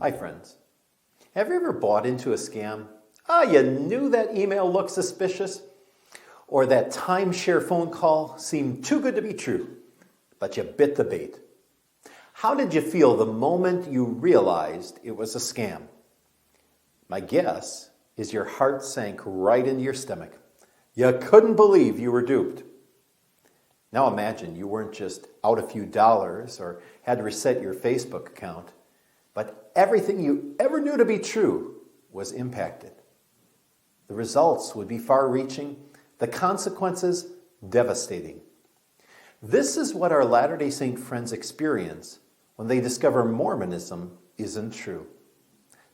Hi friends. Have you ever bought into a scam? You knew that email looked suspicious, or that timeshare phone call seemed too good to be true, but you bit the bait. How did you feel the moment you realized it was a scam? My guess is your heart sank right into your stomach. You couldn't believe you were duped. Now imagine you weren't just out a few dollars or had to reset your Facebook account, but everything you ever knew to be true was impacted. The results would be far-reaching, the consequences devastating. This is what our Latter-day Saint friends experience when they discover Mormonism isn't true.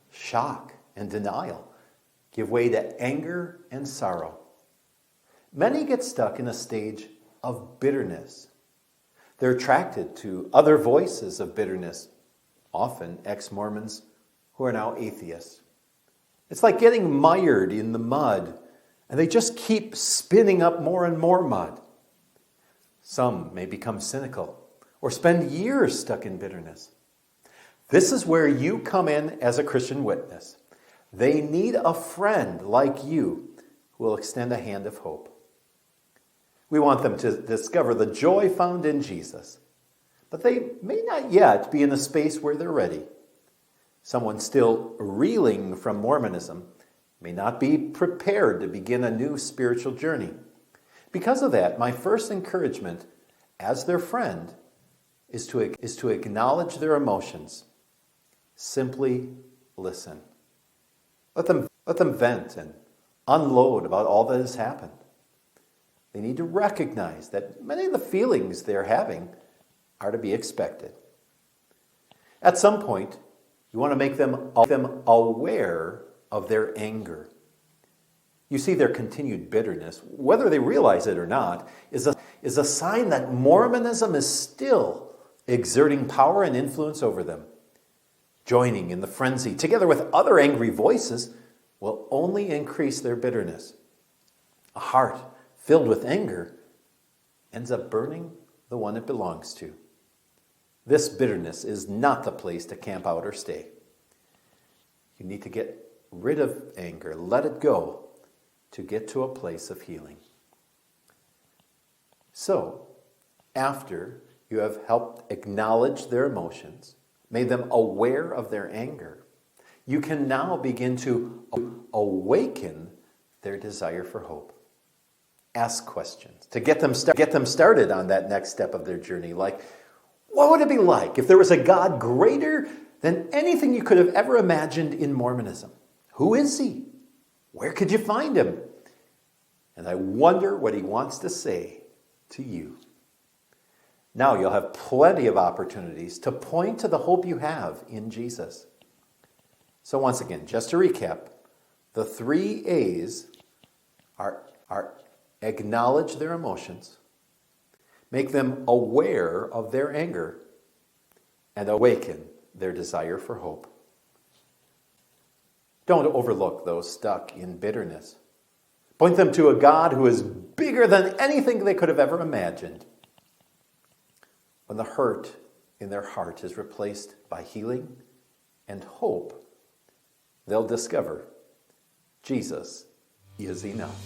Shock and denial give way to anger and sorrow. Many get stuck in a stage of bitterness. They're attracted to other voices of bitterness, often ex-Mormons who are now atheists. It's like getting mired in the mud, and they just keep spinning up more and more mud. Some may become cynical or spend years stuck in bitterness. This is where you come in as a Christian witness. They need a friend like you who will extend a hand of hope. We want them to discover the joy found in Jesus, but they may not yet be in a space where they're ready. Someone still reeling from Mormonism may not be prepared to begin a new spiritual journey. Because of that, my first encouragement as their friend is to acknowledge their emotions. Simply listen. Let them vent and unload about all that has happened. They need to recognize that many of the feelings they're having are to be expected. At some point, you want to make them aware of their anger. You see, their continued bitterness, whether they realize it or not, is a sign that Mormonism is still exerting power and influence over them. Joining in the frenzy, together with other angry voices, will only increase their bitterness. A heart filled with anger ends up burning the one it belongs to. This bitterness is not the place to camp out or stay. You need to get rid of anger, let it go, to get to a place of healing. So, after you have helped acknowledge their emotions, made them aware of their anger, you can now begin to awaken their desire for hope. Ask questions to get them started on that next step of their journey, like, what would it be like if there was a God greater than anything you could have ever imagined in Mormonism? Who is he? Where could you find him? And I wonder what he wants to say to you. Now you'll have plenty of opportunities to point to the hope you have in Jesus. So once again, just to recap, the 3 A's are acknowledge their emotions, make them aware of their anger, and awaken their desire for hope. Don't overlook those stuck in bitterness. Point them to a God who is bigger than anything they could have ever imagined. When the hurt in their heart is replaced by healing and hope, they'll discover Jesus is enough.